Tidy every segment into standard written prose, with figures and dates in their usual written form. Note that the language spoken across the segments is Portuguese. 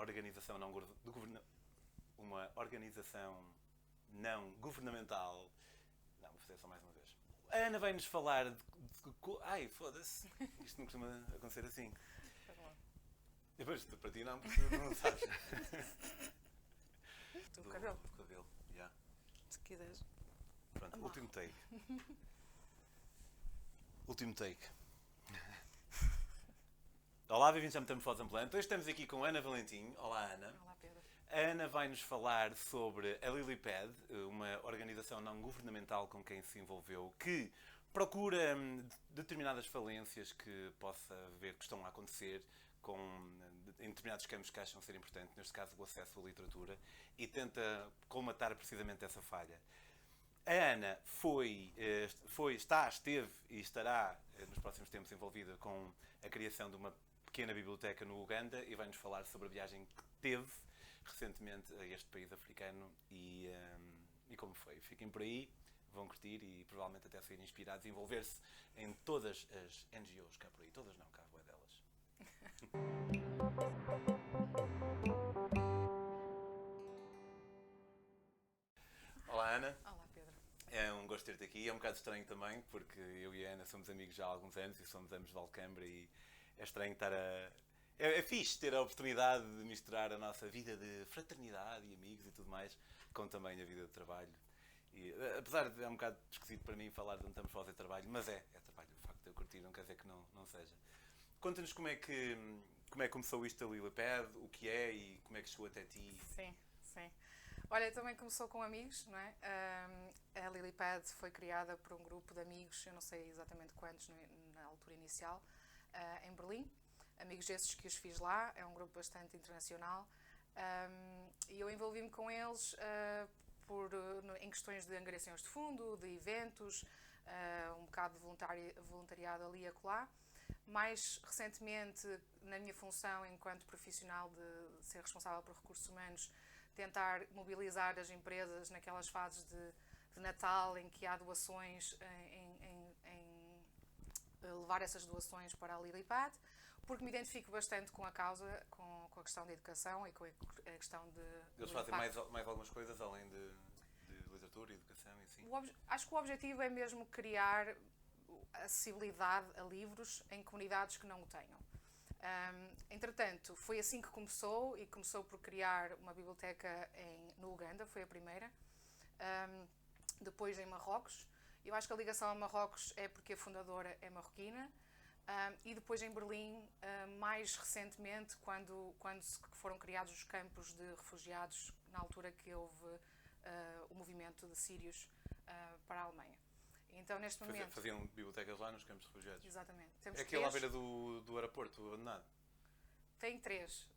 organização uma organização não governamental. Não, vou fazer só mais uma vez. A Ana vai-nos falar ai, foda-se. Isto não costuma acontecer assim. Depois, para ti não, porque tu não sabes. Do cabelo. Do cabelo, já. Yeah. Se quiseres. Pronto, último take. Último take. Olá, bem-vindos à Metamorfose Ambulante. Hoje estamos aqui com Ana Valentim. Olá, Ana. Olá, Pedro. A Ana vai-nos falar sobre a Lilypad, uma organização não governamental com quem se envolveu, que procura determinadas falências que possa ver que estão a acontecer em determinados campos que acham ser importantes, neste caso o acesso à literatura, e tenta colmatar precisamente essa falha. A Ana esteve e estará nos próximos tempos envolvida com a criação de uma pequena biblioteca no Uganda e vai-nos falar sobre a viagem que teve recentemente a este país africano e como foi. Fiquem por aí, vão curtir e provavelmente até saírem inspirados e envolver-se em todas as NGOs cá por aí. Todas não, cá boa delas. Olá, Ana. Olá, Pedro. É um gosto ter-te aqui. É um bocado estranho também, porque eu e a Ana somos amigos já há alguns anos e somos ambos de Alcâmbra e é estranho estar a... É fixe ter a oportunidade de misturar a nossa vida de fraternidade e amigos e tudo mais com também a vida de trabalho. E, apesar de é um bocado esquisito para mim falar de onde estamos a fazer trabalho, mas é trabalho. O facto de eu curtir não quer dizer que não seja. Conta-nos como é que começou isto a Lilypad, o que é e como é que chegou até ti. Sim. Olha, também começou com amigos, não é? A Lilypad foi criada por um grupo de amigos, eu não sei exatamente quantos na altura inicial, em Berlim. Amigos esses que os fiz lá, é um grupo bastante internacional. E eu envolvi-me com eles em questões de angariações de fundo, de eventos, um bocado de voluntariado ali e acolá. Mais recentemente, na minha função enquanto profissional de ser responsável por recursos humanos, tentar mobilizar as empresas naquelas fases de Natal em que há doações, em levar essas doações para a Lilypad, porque me identifico bastante com a causa, com a questão da educação e com a questão de... Eles fazem mais algumas coisas além de literatura e educação e assim? Acho que o objetivo é mesmo criar acessibilidade a livros em comunidades que não o tenham. Entretanto, foi assim que começou, e começou por criar uma biblioteca no Uganda, foi a primeira, depois em Marrocos. Eu acho que a ligação a Marrocos é porque a fundadora é marroquina, e depois em Berlim, mais recentemente, quando foram criados os campos de refugiados, na altura que houve o movimento de sírios para a Alemanha. Então, neste momento... Faziam bibliotecas lá nos campos de refugiados? Exatamente. É aquele à beira do aeroporto abandonado? Tem três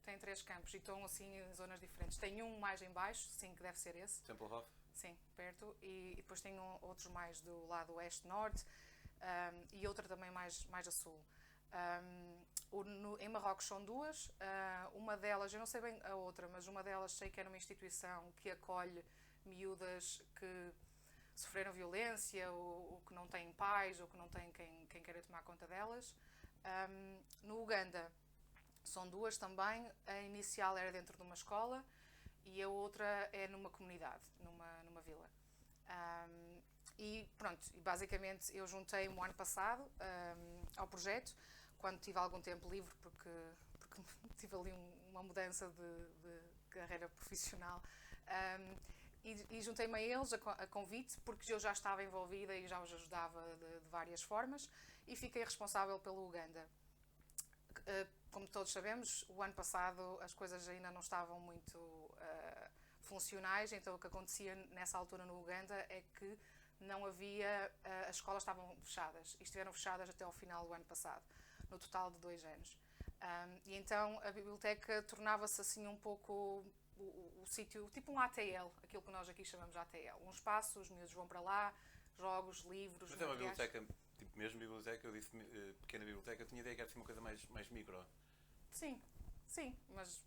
campos e estão assim em zonas diferentes. Tem um mais em baixo, sim, que deve ser esse. Tempelhof? Sim, perto. E depois tem outros mais do lado oeste-norte, e outra também mais a sul. Em Marrocos são duas. Uma delas, eu não sei bem a outra, mas uma delas sei que era uma instituição que acolhe miúdas que sofreram violência, ou que não têm pais, ou que não têm quem queira tomar conta delas. No Uganda são duas também. A inicial era dentro de uma escola e a outra é numa comunidade, numa vila. E pronto, basicamente eu juntei-me o ano passado ao projeto, quando tive algum tempo livre, porque tive ali uma mudança de carreira profissional. E juntei-me a eles a convite, porque eu já estava envolvida e já os ajudava de várias formas, e fiquei responsável pelo Uganda. Como todos sabemos, o ano passado as coisas ainda não estavam muito funcionais, então o que acontecia nessa altura no Uganda é que não havia... as escolas estavam fechadas, e estiveram fechadas até ao final do ano passado, no total de 2 anos. E então a biblioteca tornava-se assim um pouco... o sítio, tipo um ATL, aquilo que nós aqui chamamos de ATL. Um espaço, os miúdos vão para lá, jogos, livros... Mas é uma biblioteca, tipo mesmo biblioteca, eu disse pequena biblioteca, eu tinha ideia que era assim uma coisa mais micro. Sim, mas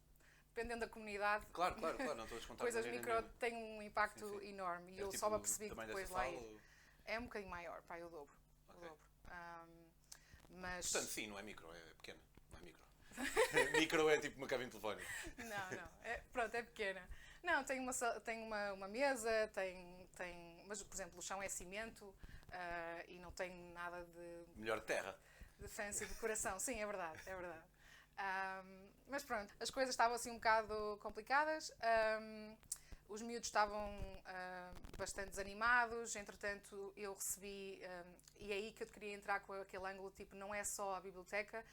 dependendo da comunidade... Claro, não estou a descontar. Coisas micro têm um impacto enorme, e eu tipo só me apercebi que depois lá ou... é um bocadinho maior, o dobro. Okay. O dobro. Mas... Portanto, sim, não é micro, é pequena, não é micro. Micro é tipo uma cabine telefónica. Não. Pronto, é pequena. Não, tem uma mesa, mas, por exemplo, o chão é cimento e não tem nada Melhor terra. de fancy decoração. Sim, é verdade. Mas pronto, as coisas estavam assim um bocado complicadas. Os miúdos estavam bastante desanimados, entretanto eu recebi, e é aí que eu queria entrar com aquele ângulo, tipo, não é só a biblioteca,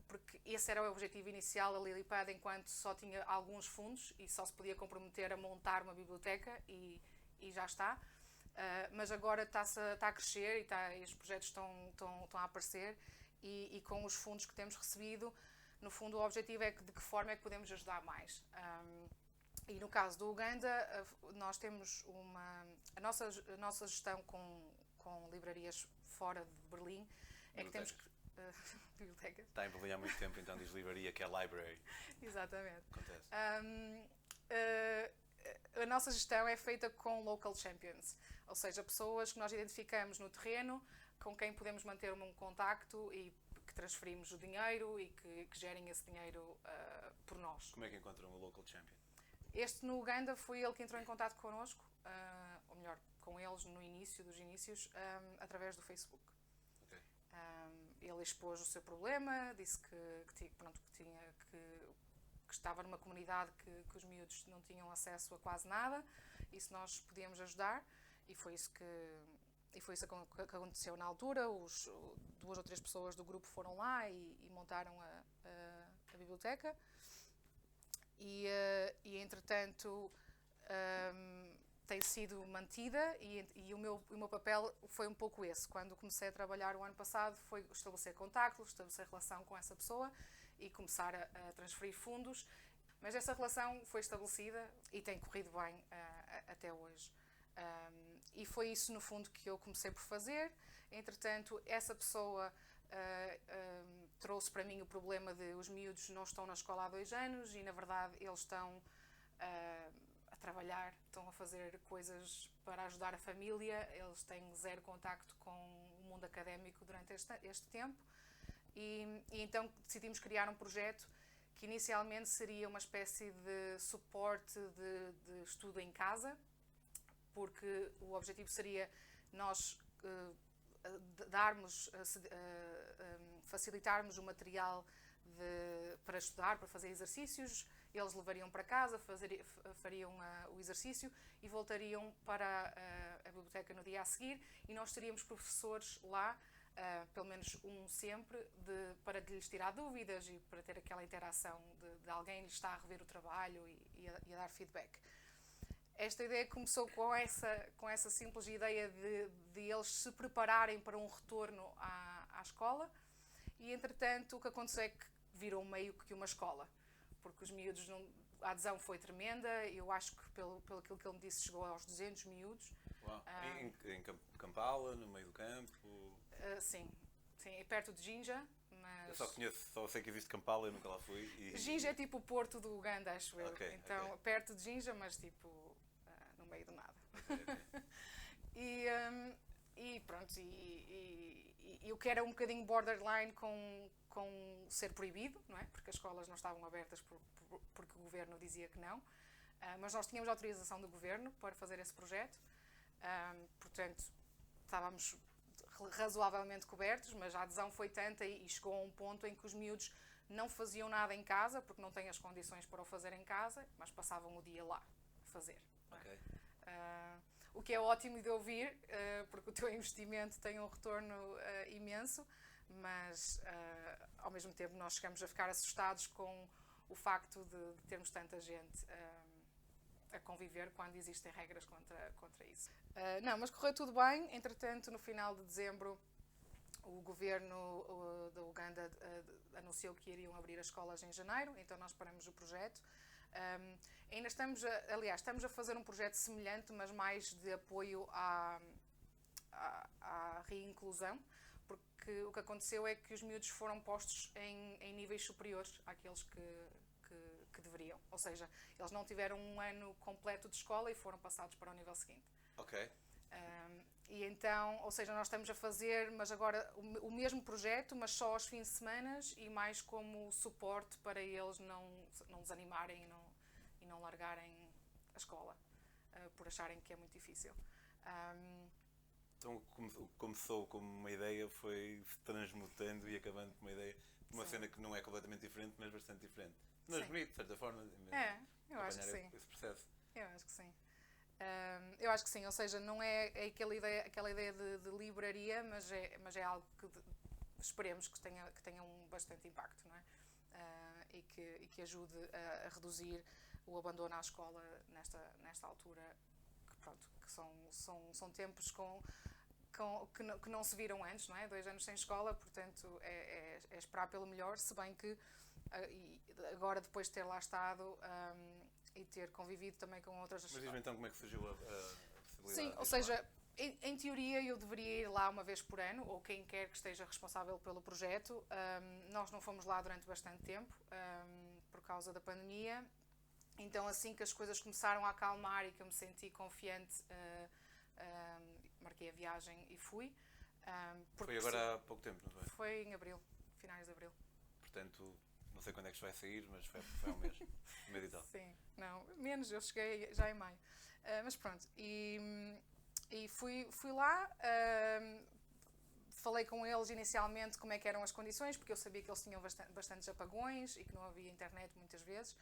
porque esse era o objetivo inicial da Lilypad, enquanto só tinha alguns fundos e só se podia comprometer a montar uma biblioteca e já está. Mas agora está a crescer e os projetos estão a aparecer e com os fundos que temos recebido, no fundo o objetivo é de que forma é que podemos ajudar mais. E no caso do Uganda, nós temos a nossa gestão com livrarias fora de Berlim é que temos que... bibliotecas. Está em Berlim há muito tempo, então diz livraria que é library. Exatamente. Acontece. A nossa gestão é feita com local champions, ou seja, pessoas que nós identificamos no terreno, com quem podemos manter um contacto e que transferimos o dinheiro e que gerem esse dinheiro por nós. Como é que encontram o local champion? Este no Uganda foi ele que entrou em contato connosco, ou melhor, com eles no início dos inícios, através do Facebook. Okay. Ele expôs o seu problema, disse que estava numa comunidade que os miúdos não tinham acesso a quase nada e se nós podíamos ajudar, e foi isso que aconteceu na altura. 2 ou 3 pessoas do grupo foram lá e montaram a biblioteca. E entretanto tem sido mantida e o meu papel foi um pouco esse. Quando comecei a trabalhar o ano passado foi estabelecer contactos, estabelecer relação com essa pessoa e começar a transferir fundos, mas essa relação foi estabelecida e tem corrido bem até hoje. E foi isso no fundo que eu comecei por fazer. Entretanto, essa pessoa trouxe para mim o problema de os miúdos não estão na escola há 2 anos e na verdade eles estão a trabalhar, estão a fazer coisas para ajudar a família, eles têm 0 contacto com o mundo académico durante este tempo e então decidimos criar um projeto que inicialmente seria uma espécie de suporte de estudo em casa, porque o objetivo seria nós facilitarmos o material para estudar, para fazer exercícios. Eles levariam para casa, fariam o exercício e voltariam para a biblioteca no dia a seguir e nós teríamos professores lá, pelo menos um sempre, para lhes tirar dúvidas e para ter aquela interação de alguém lhes está a rever o trabalho e a dar feedback. Esta ideia começou com essa simples ideia de eles se prepararem para um retorno à escola e, entretanto, o que aconteceu é que virou meio que uma escola, porque os miúdos, a adesão foi tremenda. Eu acho que, pelo aquilo que ele me disse, chegou aos 200 miúdos. Uau. Em Kampala, no meio do campo? Sim, é perto de Jinja. Mas... Só sei que existe Kampala, eu nunca lá fui. Jinja é tipo o porto do Uganda, acho eu. Okay, então, okay. Perto de Jinja, mas tipo no meio do nada. Okay. E pronto, e o que era um bocadinho borderline com ser proibido, não é? Porque as escolas não estavam abertas porque o governo dizia que não. Mas nós tínhamos autorização do governo para fazer esse projeto. Portanto, estávamos razoavelmente cobertos, mas a adesão foi tanta e chegou a um ponto em que os miúdos não faziam nada em casa, porque não têm as condições para o fazer em casa, mas passavam o dia lá a fazer. Okay. O que é ótimo de ouvir, porque o teu investimento tem um retorno imenso, mas ao mesmo tempo nós chegamos a ficar assustados com o facto de termos tanta gente a conviver quando existem regras contra isso. Não, mas correu tudo bem. Entretanto, no final de dezembro, o governo da Uganda anunciou que iriam abrir as escolas em janeiro, então nós paramos o projeto. Ainda estamos a fazer um projeto semelhante, mas mais de apoio à reinclusão, porque o que aconteceu é que os miúdos foram postos em níveis superiores àqueles que deveriam. Ou seja, eles não tiveram um ano completo de escola e foram passados para o nível seguinte. Ok. E então, ou seja, nós estamos a fazer, mas agora o mesmo projeto, mas só aos fins de semana e mais como suporte para eles não desanimarem e não largarem a escola, por acharem que é muito difícil. Então, começou como uma ideia, foi se transmutando e acabando com uma ideia de uma cena que não é completamente diferente, mas bastante diferente. Mas bonito, de certa forma, eu acho que sim. esse processo. Eu acho que sim. Eu acho que sim, ou seja, não é aquela ideia de livraria, mas é algo que esperemos que tenha um bastante impacto, não é? E que ajude a reduzir o abandono à escola nesta altura, que são tempos que não se viram antes, não é? 2 anos sem escola, portanto é esperar pelo melhor, se bem que agora depois de ter lá estado e ter convivido também com outras... Mas diz-me então como é que surgiu a possibilidade? Sim, ou seja, em teoria eu deveria ir lá uma vez por ano, ou quem quer que esteja responsável pelo projeto. Nós não fomos lá durante bastante tempo, por causa da pandemia. Então assim que as coisas começaram a acalmar e que eu me senti confiante, marquei a viagem e fui. Foi agora há pouco tempo, não foi? Foi em abril, finais de abril. Portanto, não sei quando é que isto vai sair, mas foi há um mês, um mês e tal. Sim, não, menos, eu cheguei já em maio. Mas pronto, e fui lá, falei com eles inicialmente como é que eram as condições, porque eu sabia que eles tinham bastantes apagões e que não havia internet muitas vezes.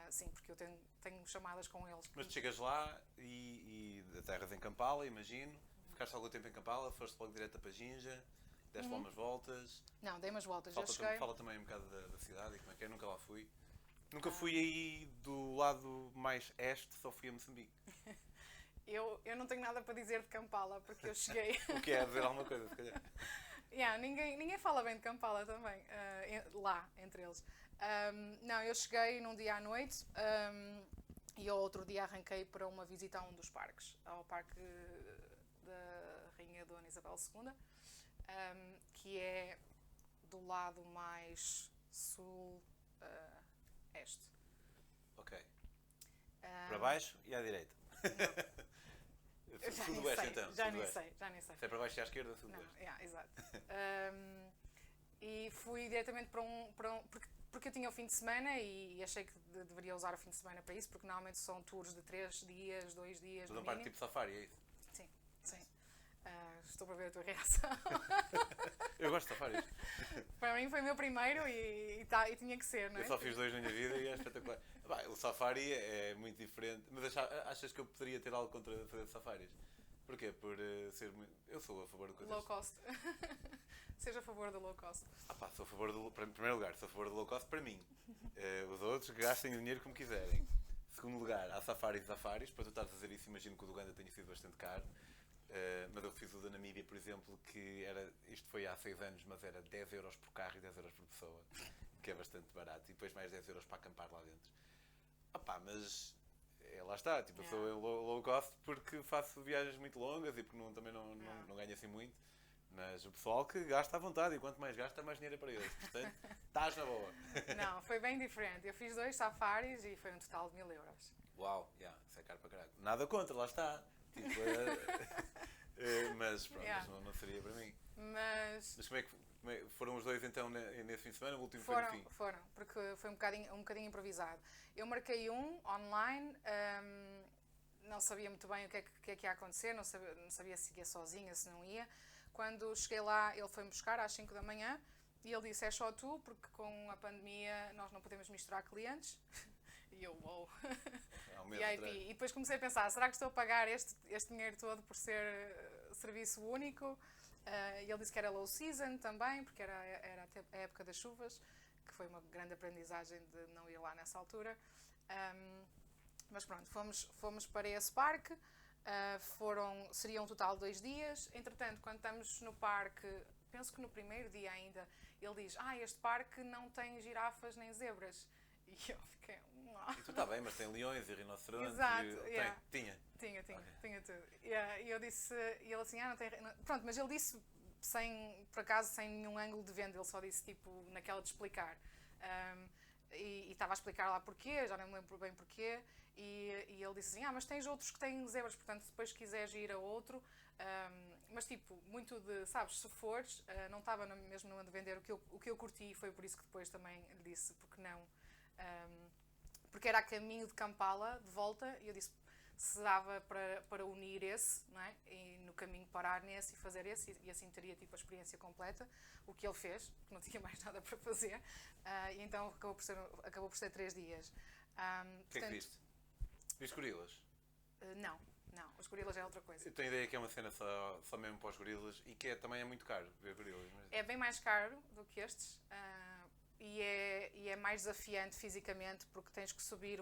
Sim, porque eu tenho chamadas com eles. Mas tu chegas lá e aterras em Kampala, imagino. Ficaste algum tempo em Kampala, foste logo direto para Jinja, deste lá umas voltas. Não, dei umas voltas, já cheguei. Fala também um bocado da cidade e como é que é, nunca lá fui. Nunca fui aí do lado mais este, só fui a Moçambique. Eu não tenho nada para dizer de Kampala, porque eu cheguei... O que é dizer alguma coisa, se calhar. Ninguém fala bem de Kampala também, lá, entre eles. Não, eu cheguei num dia à noite e ao outro dia arranquei para uma visita a um dos parques, ao Parque da Rainha Dona Isabel II, que é do lado mais sul-este. Ok. Para baixo e à direita. Sudoeste então. Já nem sei. Se é para baixo e à esquerda, sudoeste. Exato. E fui diretamente para um porque eu tinha o fim de semana e achei que deveria usar o fim de semana para isso, porque normalmente são tours de 3 dias, 2 dias. Tudo um parque tipo safari, é isso? Sim. Estou para ver a tua reação. Eu gosto de safaris. Para mim foi o meu primeiro e tinha que ser, não é? Eu só fiz 2 na minha vida e é espetacular. O safari é muito diferente, mas achas que eu poderia ter algo contra fazer safaris? Porquê? Por ser muito... Eu sou a favor de coisas... Low cost. Seja a favor do low cost. Sou a favor do... Em primeiro lugar, sou a favor do low cost para mim. Os outros gastem o dinheiro como quiserem. Segundo lugar, há safaris e safaris. Para tu estares a fazer isso, imagino que o do Uganda tenha sido bastante caro. Mas eu fiz o da Namíbia, por exemplo, que era... Isto foi há 6 anos, mas era 10 euros por carro e 10 euros por pessoa. Que é bastante barato. E depois mais 10 euros para acampar lá dentro. Mas... lá está, tipo, eu sou low cost porque faço viagens muito longas e porque também não ganho assim muito. Mas o pessoal que gasta à vontade e quanto mais gasta, mais dinheiro é para eles. Portanto, estás na boa. Não, foi bem diferente. Eu fiz 2 safaris e foi um total de 1000 euros. Uau, isso é caro para caralho. Nada contra, lá está. Tipo, mas pronto, não seria para mim. Mas como é que foram os 2 então nesse fim de semana? O último foi no fim? Foram, porque foi um bocadinho improvisado. Eu marquei online, não sabia muito bem o que é que ia acontecer, não sabia se ia sozinha, se não ia. Quando cheguei lá, ele foi-me buscar às 5 da manhã e ele disse: é só tu, porque com a pandemia nós não podemos misturar clientes. E eu, uou. VIP. E depois comecei a pensar: será que estou a pagar este dinheiro todo por ser serviço único? E ele disse que era low season também, porque era a época das chuvas, que foi uma grande aprendizagem de não ir lá nessa altura. Mas pronto, fomos para esse parque. Seriam um total de 2 dias. Entretanto, quando estamos no parque, penso que no primeiro dia ainda, ele diz: este parque não tem girafas nem zebras. E eu fiquei... E tu está bem, mas tem leões e rinocerontes. Exato, Tinha? Tinha tudo. E eu disse, e ele assim, não tem... Pronto, mas ele disse, por acaso, sem nenhum ângulo de venda, ele só disse, tipo, naquela de explicar. e estava a explicar lá porquê, já não me lembro bem porquê, e ele disse assim, mas tens outros que têm zebras, portanto, depois se quiseres ir a outro, mas tipo, muito de, sabes, se fores, não estava mesmo no ano de vender o que eu curti, e foi por isso que depois também lhe disse, porque não, porque era a caminho de Kampala, de volta, e eu disse, se dava para unir esse, não é? E no caminho parar nesse e fazer esse, e assim teria tipo a experiência completa, o que ele fez, porque não tinha mais nada para fazer, e então acabou por ser 3 dias. O que é que viste? Viste gorilas? Não, os gorilas é outra coisa. Eu tenho a ideia que é uma cena só mesmo para os gorilas e que também é muito caro ver gorilas. Mas... É bem mais caro do que estes, e é mais desafiante fisicamente, porque tens que subir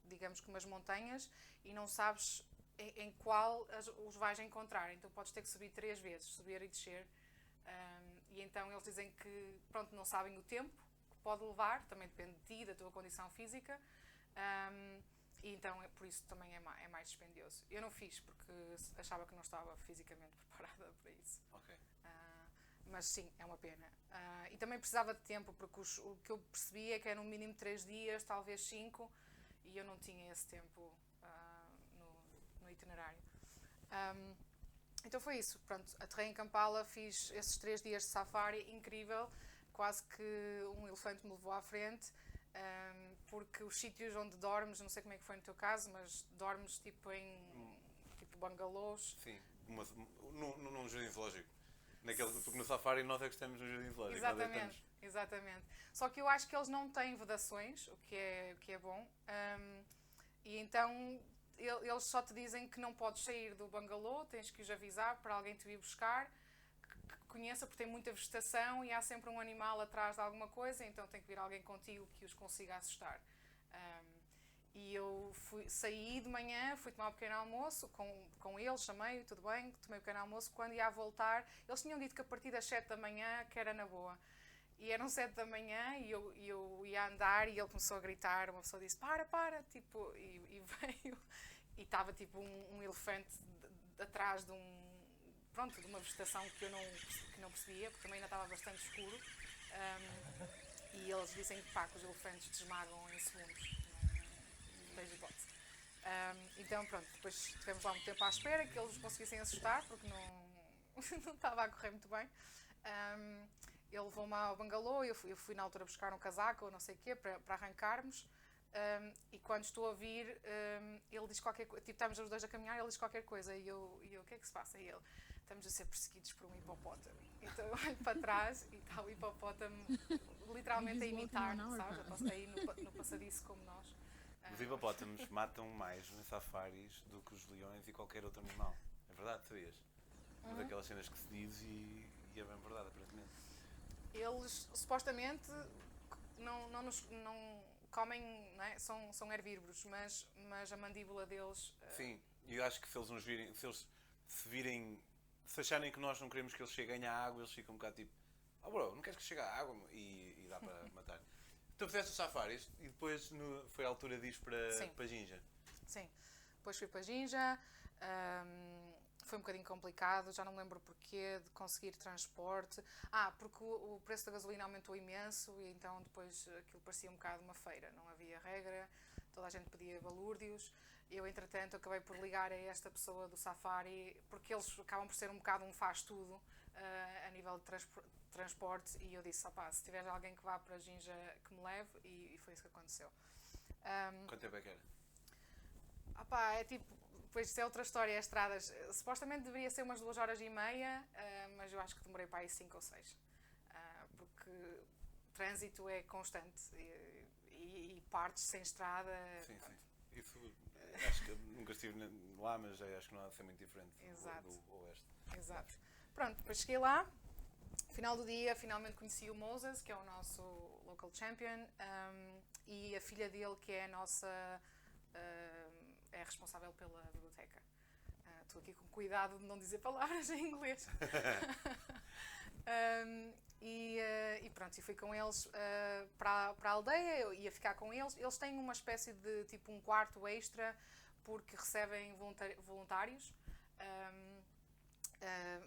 digamos que umas montanhas e não sabes em qual os vais encontrar. Então podes ter que subir 3 vezes, subir e descer. E então eles dizem que, pronto, não sabem o tempo que pode levar, também depende de ti, da tua condição física. E então por isso também é mais dispendioso. Eu não fiz porque achava que não estava fisicamente preparada para isso. Ok. Mas sim, é uma pena. E também precisava de tempo, porque o que eu percebi é que é no mínimo 3 dias, talvez 5, e eu não tinha esse tempo no itinerário. Então foi isso. Pronto, aterrei em Kampala, fiz esses 3 dias de safari, incrível, quase que um elefante me levou à frente, porque os sítios onde dormes, não sei como é que foi no teu caso, mas dormes tipo em bangalôs. Sim, num jardim zoológico. Porque no safari nós é que estamos no jardim zoológico. Exatamente. Só que eu acho que eles não têm vedações, o que é bom. E então eles só te dizem que não podes sair do bangalô, tens que os avisar para alguém te vir buscar, que conheça, porque tem muita vegetação e há sempre um animal atrás de alguma coisa, então tem que vir alguém contigo que os consiga assustar. E eu saí de manhã, fui tomar um pequeno almoço com eles, chamei, tudo bem, tomei um pequeno almoço. Quando ia a voltar, eles tinham dito que a partir das 7 da manhã, que era na boa. E eram 7 da manhã e eu ia andar e ele começou a gritar, uma pessoa disse, para, tipo, e veio, e estava tipo um elefante atrás de de uma vegetação que não percebia, porque também ainda estava bastante escuro. E eles dizem que os elefantes desmagam em segundos. Tens hipótese. Então pronto, depois tivemos lá muito tempo à espera que eles conseguissem assustar, porque não estava a correr muito bem. Ele levou-me ao bangalô, eu fui na altura buscar um casaco ou não sei o quê para arrancarmos, e quando estou a vir, ele diz qualquer coisa, tipo, estamos os dois a caminhar, ele diz qualquer coisa e eu o que é que se passa? E ele, estamos a ser perseguidos por um hipopótamo. Então eu olho para trás e está o hipopótamo literalmente a imitar-nos, sabes? Está aí no passadiço como nós. Os hipopótamos matam mais nos safaris do que os leões e qualquer outro animal. É verdade, sabias? Mas aquelas cenas que se diz e é bem verdade, aparentemente. Eles supostamente não comem, não é? São herbívoros, mas a mandíbula deles... Sim, e eu acho que se eles nos virem, se acharem que nós não queremos que eles cheguem à água, eles ficam um bocado tipo, bro, não queres que chegue à água? E dá para matar. Tu fizeste os safaris e depois foi a altura disso para Jinja. Sim, depois fui para Jinja, foi um bocadinho complicado, já não me lembro porquê, de conseguir transporte. Porque o preço da gasolina aumentou imenso e então depois aquilo parecia um bocado uma feira, não havia regra, toda a gente pedia balúrdios. Eu, entretanto, acabei por ligar a esta pessoa do safari, porque eles acabam por ser um bocado um faz-tudo a nível de transporte, e eu disse, se tiver alguém que vá para Jinja, que me leve, e foi isso que aconteceu. Quanto tempo é que era? É tipo, depois isso é outra história, as estradas, supostamente deveria ser umas 2h30, mas eu acho que demorei para aí 5 ou 6, porque trânsito é constante, e partes sem estrada. Sim. Isso, acho que nunca estive lá, mas acho que não há de ser muito diferente do oeste. Exato. Pronto, depois cheguei lá, final do dia, finalmente conheci o Moses, que é o nosso local champion, e a filha dele, que é a nossa, é responsável pela biblioteca. Estou aqui com cuidado de não dizer palavras em inglês. E pronto, e fui com eles para a aldeia, eu ia ficar com eles. Eles têm uma espécie de tipo um quarto extra, porque recebem voluntários.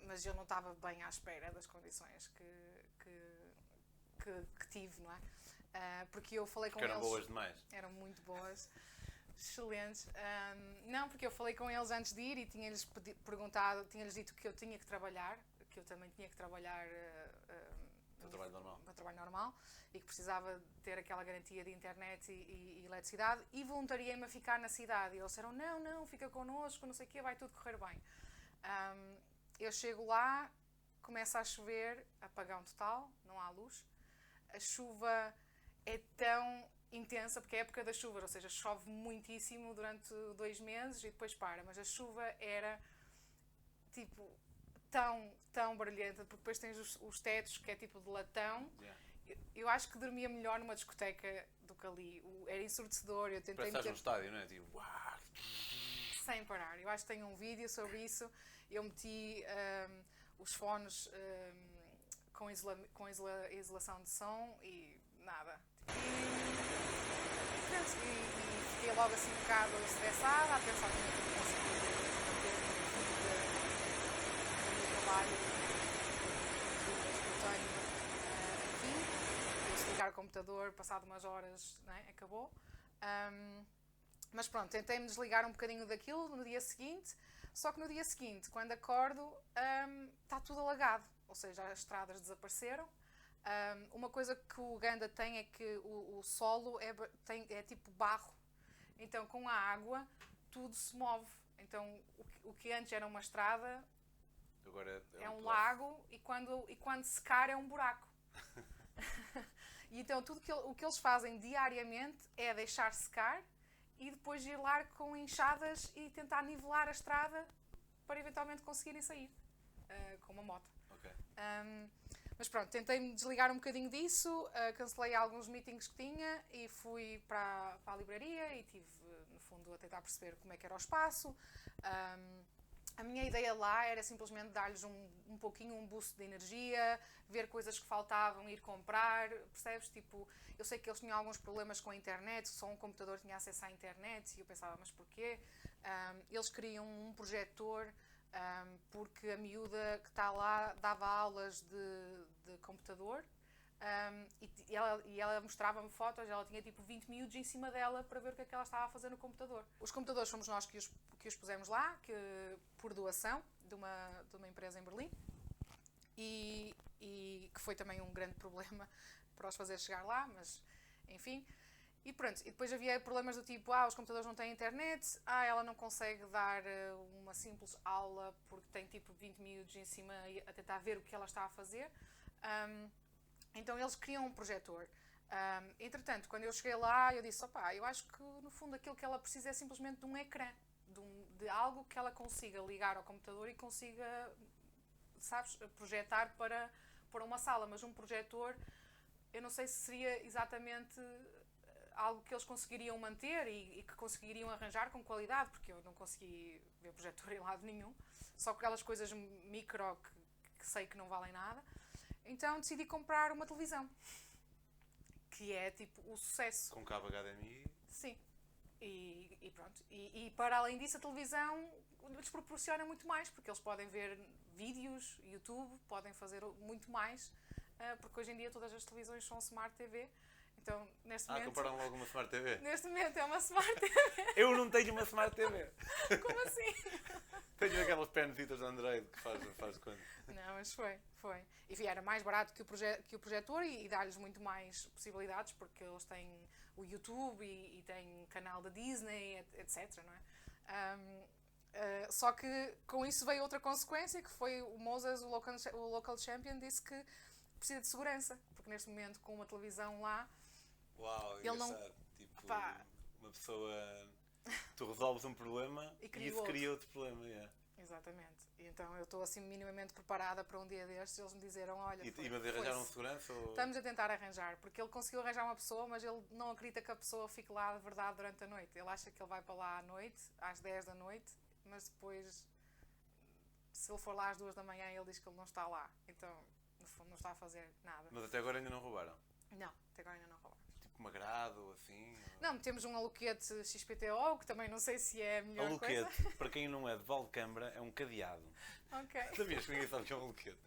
Mas eu não estava bem à espera das condições que tive, não é? Porque eu falei com Porque eles... eram boas demais. Eram muito boas. Excelentes. Não, porque eu falei com eles antes de ir e tinha-lhes perguntado, tinha-lhes dito que eu tinha que trabalhar, que eu também tinha que trabalhar O trabalho normal. o trabalho normal e que precisava ter aquela garantia de internet e eletricidade e voluntariei-me a ficar na cidade. E eles disseram, não, fica connosco, não sei o quê, vai tudo correr bem. Eu chego lá, começa a chover, apagão total, não há luz. A chuva é tão intensa, porque é a época da chuva, ou seja, chove muitíssimo durante 2 meses e depois para, mas a chuva era tipo tão barulhenta, porque depois tens os tetos que é tipo de latão. Yeah. Eu acho que dormia melhor numa discoteca do que ali. Era ensurdecedor, eu tentei Parece que estás num estádio, não é? Tipo, uau! sem parar. Eu acho que tenho um vídeo sobre isso. Eu meti os fones com isolação de som e nada. E fiquei logo assim um bocado estressada, a pensar como é que eu não consegui manter o meu trabalho que eu tenho aqui. Eu desligar o computador, passado umas horas, né, acabou. Mas pronto, tentei-me desligar um bocadinho daquilo no dia seguinte, só que no dia seguinte, quando acordo, está tudo alagado, ou seja, as estradas desapareceram. Uma coisa que o Uganda tem é que o solo é tipo barro, então com a água tudo se move. Então o que antes era uma estrada Agora é um lago e quando secar é um buraco. E então o que eles fazem diariamente é deixar secar e depois ir lá com enxadas e tentar nivelar a estrada para eventualmente conseguirem sair com uma moto. Okay. Mas pronto, tentei-me desligar um bocadinho disso, cancelei alguns meetings que tinha e fui para a livraria e estive, no fundo, a tentar perceber como é que era o espaço. A minha ideia lá era simplesmente dar-lhes um pouquinho um boost de energia, ver coisas que faltavam, ir comprar, percebes? Tipo, eu sei que eles tinham alguns problemas com a internet, só um computador tinha acesso à internet e eu pensava, mas porquê? Eles queriam um projetor porque a miúda que está lá dava aulas de computador e ela mostrava-me fotos, ela tinha tipo 20 miúdos em cima dela para ver o que é que ela estava a fazer no computador. Os computadores fomos nós que os pusemos lá, por doação de uma empresa em Berlim e que foi também um grande problema para os fazer chegar lá, mas enfim. E pronto, e depois havia problemas do tipo, os computadores não têm internet, ela não consegue dar uma simples aula porque tem tipo 20 miúdos em cima a tentar ver o que ela está a fazer. Então eles criam um projetor. Entretanto, quando eu cheguei lá, eu disse, eu acho que no fundo aquilo que ela precisa é simplesmente de um ecrã, de algo que ela consiga ligar ao computador e consiga, sabes, projetar para uma sala, mas um projetor, eu não sei se seria exatamente algo que eles conseguiriam manter e que conseguiriam arranjar com qualidade, porque eu não consegui ver projetor em lado nenhum, só com aquelas coisas micro que sei que não valem nada. Então decidi comprar uma televisão, que é tipo o sucesso. Com cabo HDMI? Sim. E pronto. E para além disso, a televisão lhes proporciona muito mais, porque eles podem ver vídeos, YouTube, podem fazer muito mais, porque hoje em dia todas as televisões são Smart TV. Então, neste momento... compraram logo uma Smart TV? Neste momento é uma Smart TV. Eu não tenho uma Smart TV. Como assim? Tenho aquelas penzitas de Android que faz quando? Não, mas foi. E era mais barato que o projetor e dá-lhes muito mais possibilidades, porque eles têm o YouTube e têm canal da Disney, etc, não é? Só que com isso veio outra consequência, que foi o Moses, o local champion, disse que precisa de segurança, porque neste momento com uma televisão lá... Uau, ele não... Tipo, uma pessoa... Tu resolves um problema e isso cria outro problema, yeah. Exatamente. E então eu estou assim minimamente preparada para um dia destes, eles me disseram, olha... Mas arranjaram segurança? Ou... Estamos a tentar arranjar, porque ele conseguiu arranjar uma pessoa, mas ele não acredita que a pessoa fique lá de verdade durante a noite. Ele acha que ele vai para lá à noite, às 10 da noite, mas depois, se ele for lá às 2 da manhã, ele diz que ele não está lá. Então, no fundo, não está a fazer nada. Mas até agora ainda não roubaram? Não, até agora ainda não roubaram. Tipo uma grade ou assim? Ou... Não, temos um aluquete XPTO, que também não sei se é a melhor aluquete, coisa. para quem não é de Valcambra, é um cadeado. Ok. Sabias que ninguém sabe o que é um aluquete?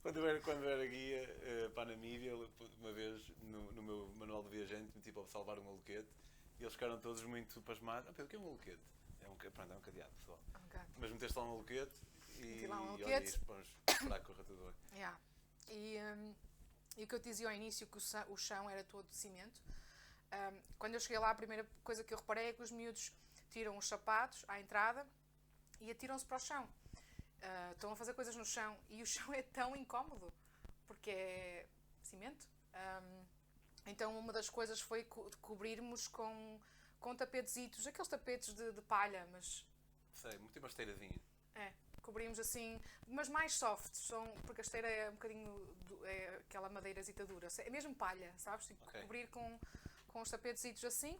Quando eu era guia para a Namíbia, uma vez no meu manual de viajante meti para salvar um aluquete e eles ficaram todos muito pasmados. Pedro, o que é um aluquete? Pronto, é um cadeado, pessoal. Mas meteste lá um aluquete e olha, vamos esperar que corra tudo bem. Yeah. E o que eu te dizia ao início, que o chão era todo de cimento. Quando eu cheguei lá, a primeira coisa que eu reparei é que os miúdos tiram os sapatos à entrada e atiram-se para o chão. Estão a fazer coisas no chão e o chão é tão incómodo porque é cimento. Então uma das coisas foi cobrirmos com tapetesitos, aqueles tapetes de palha, mas... Sei, muito uma esteirazinha. Cobrimos assim, mas mais softs, porque a esteira é um bocadinho, é aquela madeirasita dura, é mesmo palha, sabes? Tipo, cobrir com os tapetesitos assim,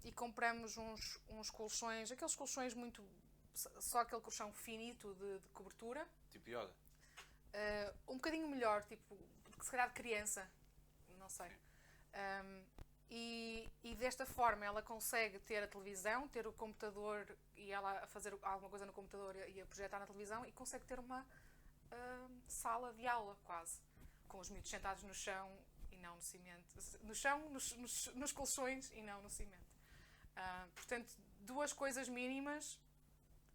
e compramos uns colchões, aqueles colchões muito, só aquele colchão finito de cobertura. Tipo yoga? Um bocadinho melhor, tipo, se calhar de criança, não sei. E desta forma ela consegue ter a televisão, ter o computador e ela a fazer alguma coisa no computador e a projetar na televisão e consegue ter uma sala de aula quase, com os miúdos sentados no chão e não no cimento. No chão, nos colchões e não no cimento. Portanto, duas coisas mínimas,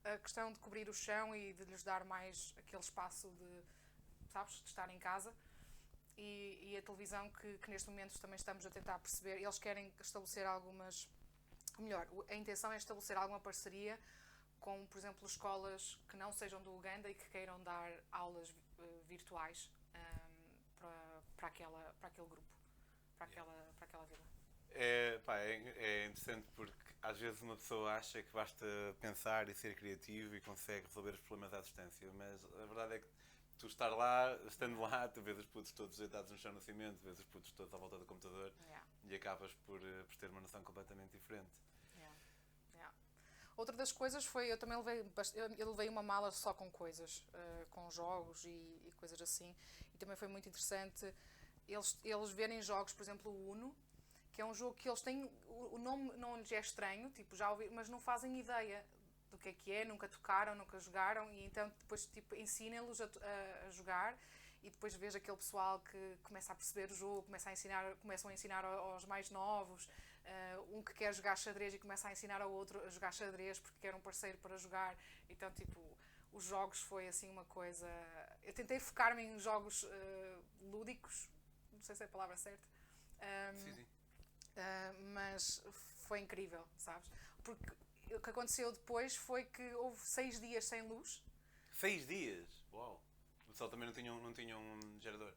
a questão de cobrir o chão e de lhes dar mais aquele espaço de, sabes, de estar em casa. E a televisão que neste momento também estamos a tentar perceber, eles querem estabelecer algumas, melhor, a intenção é estabelecer alguma parceria com, por exemplo, escolas que não sejam do Uganda e que queiram dar aulas virtuais para aquele grupo, para aquela vila. É interessante porque às vezes uma pessoa acha que basta pensar e ser criativo e consegue resolver os problemas à distância, mas a verdade é que tu estando lá, tu vês os putos todos deitados no chão no cimento, vês os putos todos à volta do computador e acabas por ter uma noção completamente diferente. Outra das coisas foi, eu também levei uma mala só com coisas, com jogos e coisas assim, e também foi muito interessante eles verem jogos, por exemplo o Uno, que é um jogo que eles têm, o nome não lhes é estranho, tipo, já ouvi, mas não fazem ideia do que é, nunca tocaram, nunca jogaram, e então depois tipo, ensinem-los a jogar e depois vejo aquele pessoal que começa a perceber o jogo, começam a ensinar aos mais novos, um que quer jogar xadrez e começa a ensinar ao outro a jogar xadrez porque quer um parceiro para jogar, então tipo, os jogos foi assim uma coisa, eu tentei focar-me em jogos lúdicos, não sei se é a palavra certa, Sim. mas foi incrível, sabes? Porque o que aconteceu depois foi que houve 6 dias sem luz. 6 dias? Uau! O pessoal também não tinha um gerador?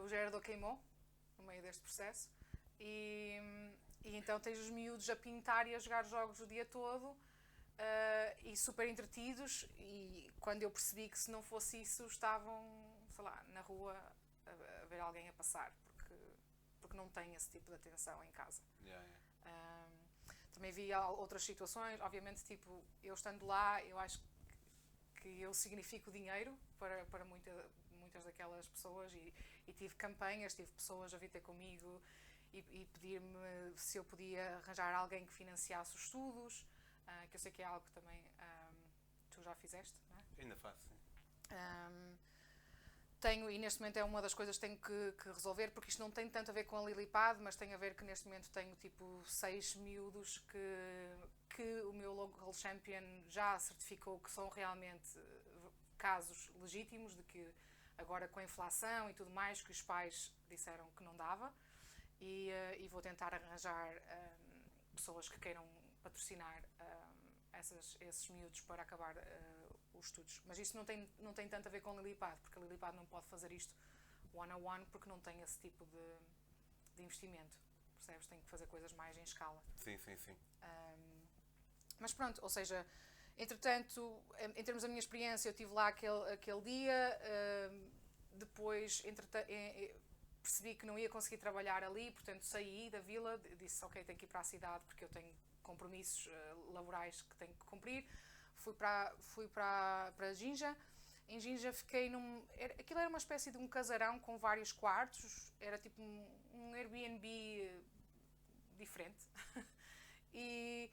O gerador queimou no meio deste processo e então tens os miúdos a pintar e a jogar jogos o dia todo e super entretidos, e quando eu percebi que se não fosse isso estavam, sei lá, na rua a ver alguém a passar porque não tem esse tipo de atenção em casa. Também vi outras situações, obviamente, tipo, eu estando lá, eu acho que eu significo dinheiro para muitas daquelas pessoas e tive campanhas, tive pessoas a vir ter comigo e pedir-me se eu podia arranjar alguém que financiasse os estudos, que eu sei que é algo que também tu já fizeste, não é? Ainda faço, sim. E neste momento é uma das coisas que tenho que resolver, porque isto não tem tanto a ver com a Lilipad, mas tem a ver que neste momento tenho tipo 6 miúdos que o meu local champion já certificou que são realmente casos legítimos, de que agora com a inflação e tudo mais, que os pais disseram que não dava, e vou tentar arranjar pessoas que queiram patrocinar esses miúdos para acabar os estudos. Mas isto não tem tanto a ver com a Lilipad, porque a Lilipad não pode fazer isto one-on-one porque não tem esse tipo de investimento. Percebes? Tem que fazer coisas mais em escala. Sim. Mas pronto, ou seja, entretanto, em termos da minha experiência, eu estive lá aquele dia, depois percebi que não ia conseguir trabalhar ali, portanto saí da vila, disse ok, tenho que ir para a cidade porque eu tenho compromissos laborais que tenho que cumprir. Fui para Jinja. Em Jinja fiquei aquilo era uma espécie de um casarão com vários quartos, era tipo um Airbnb diferente. e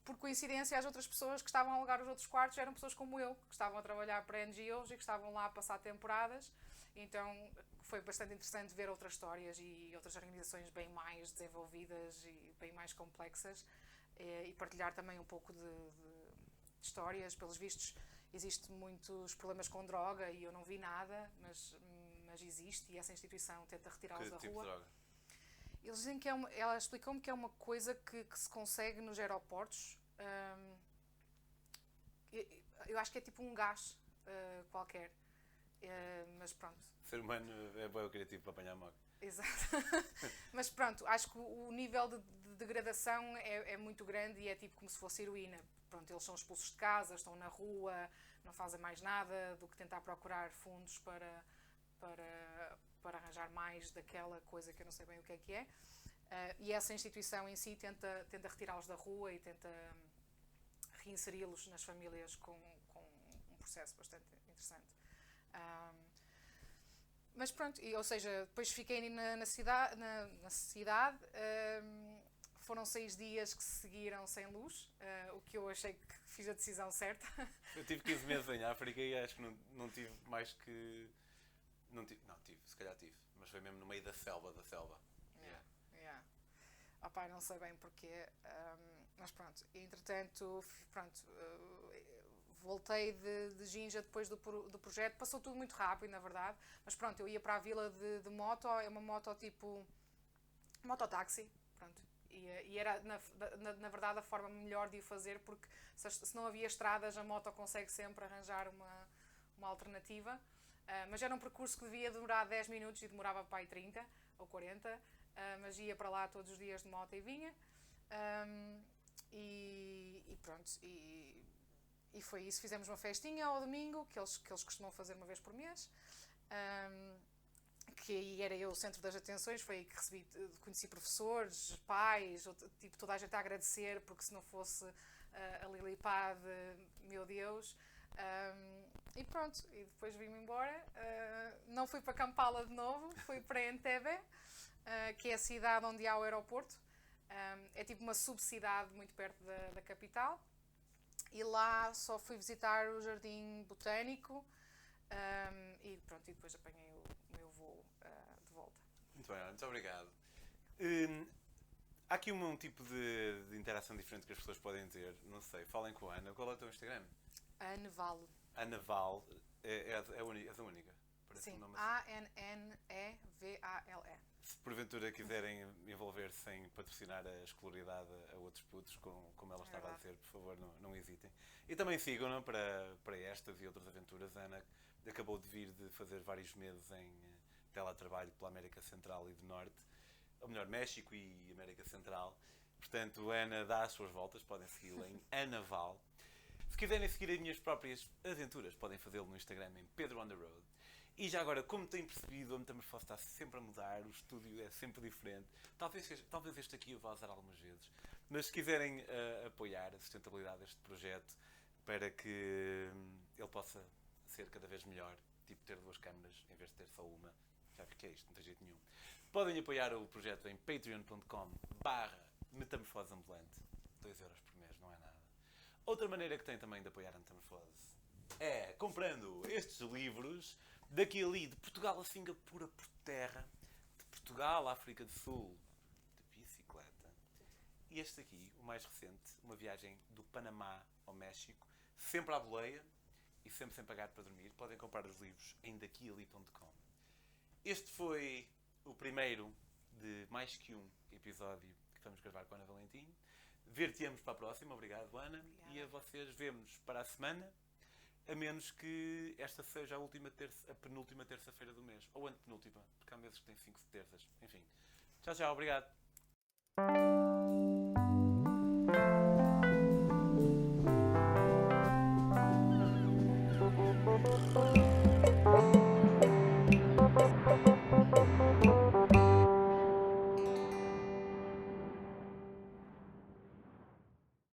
por coincidência, as outras pessoas que estavam a alugar os outros quartos eram pessoas como eu, que estavam a trabalhar para NGOs e que estavam lá a passar temporadas. Então foi bastante interessante ver outras histórias e outras organizações bem mais desenvolvidas e bem mais complexas, e partilhar também um pouco de histórias. Pelos vistos, existem muitos problemas com droga e eu não vi nada, mas existe, e essa instituição tenta retirá-los da Que tipo rua. de droga? Eles dizem que ela explicou-me que é uma coisa que se consegue nos aeroportos. Eu acho que é tipo um gás qualquer. Mas pronto. O ser humano é bem criativo para apanhar moca. Exato. Mas pronto, acho que o nível de degradação é muito grande e é tipo como se fosse heroína. Pronto, eles são expulsos de casa, estão na rua, não fazem mais nada do que tentar procurar fundos para arranjar mais daquela coisa que eu não sei bem o que é. E essa instituição em si tenta retirá-los da rua e tenta reinseri-los nas famílias com um processo bastante interessante. Mas pronto, ou seja, depois fiquei na cidade. Foram 6 dias que se seguiram sem luz, o que eu achei que fiz a decisão certa. Eu tive 15 meses em África e acho que não tive mais que... Não, se calhar tive, mas foi mesmo no meio da selva. Yeah. Opa, não sei bem porquê, mas pronto. Entretanto, voltei de Jinja depois do projeto. Passou tudo muito rápido, na verdade, mas pronto, eu ia para a vila de moto, é uma moto tipo mototáxi, pronto. E era, na verdade, a forma melhor de o fazer, porque se não havia estradas, a moto consegue sempre arranjar uma alternativa. Mas era um percurso que devia demorar 10 minutos e demorava para aí 30 ou 40, mas ia para lá todos os dias de moto e vinha. E pronto, e foi isso. Fizemos uma festinha ao domingo, que eles costumam fazer uma vez por mês, que aí era eu o centro das atenções. Foi aí que conheci professores, pais, tipo, toda a gente a agradecer, porque se não fosse a Lilipad, meu Deus. E pronto, e depois vim-me embora. Não fui para Kampala de novo, fui para Entebbe, que é a cidade onde há o aeroporto. É tipo uma subcidade muito perto da capital. E lá só fui visitar o Jardim Botânico, e pronto, e depois apanhei o meu voo de volta. Muito bem, muito obrigado. Há aqui um tipo de interação diferente que as pessoas podem ter. Não sei, falem com a Ana. Qual é o teu Instagram? Anneval. Anneval é a única. Sim, ANNEVALE. Se porventura quiserem envolver-se em patrocinar a escolaridade a outros putos, como ela estava a dizer, por favor, não hesitem. E também sigam-na para estas e outras aventuras. A Ana acabou de vir de fazer vários meses em teletrabalho pela América Central e do Norte, ou melhor, México e América Central. Portanto, a Ana dá as suas voltas, podem segui-la em Anneval. Se quiserem seguir as minhas próprias aventuras, podem fazê-lo no Instagram em Pedro on the Road. E já agora, como têm percebido, a Metamorfose está sempre a mudar, o estúdio é sempre diferente. Talvez este aqui eu vá usar algumas vezes. Mas se quiserem apoiar a sustentabilidade deste projeto para que ele possa ser cada vez melhor, tipo ter 2 câmaras em vez de ter só uma, já vi que é isto, não tem jeito nenhum. Podem apoiar o projeto em patreon.com/metamorfoseambulante. 2€ por mês, não é nada. Outra maneira que tem também de apoiar a Metamorfose é comprando estes livros daqui ali, de Portugal a Singapura por terra, de Portugal à África do Sul, de bicicleta. E este aqui, o mais recente, uma viagem do Panamá ao México, sempre à boleia e sempre sem pagar para dormir. Podem comprar os livros em daquiali.com. Este foi o primeiro de mais que um episódio que vamos gravar com a Ana Valentim. Ver-te-amos para a próxima. Obrigado, Ana. Obrigada. E a vocês vemos para a semana, a menos que esta seja a penúltima terça-feira do mês. Ou antepenúltima, porque há meses que têm 5 terças. Enfim. Tchau, obrigado.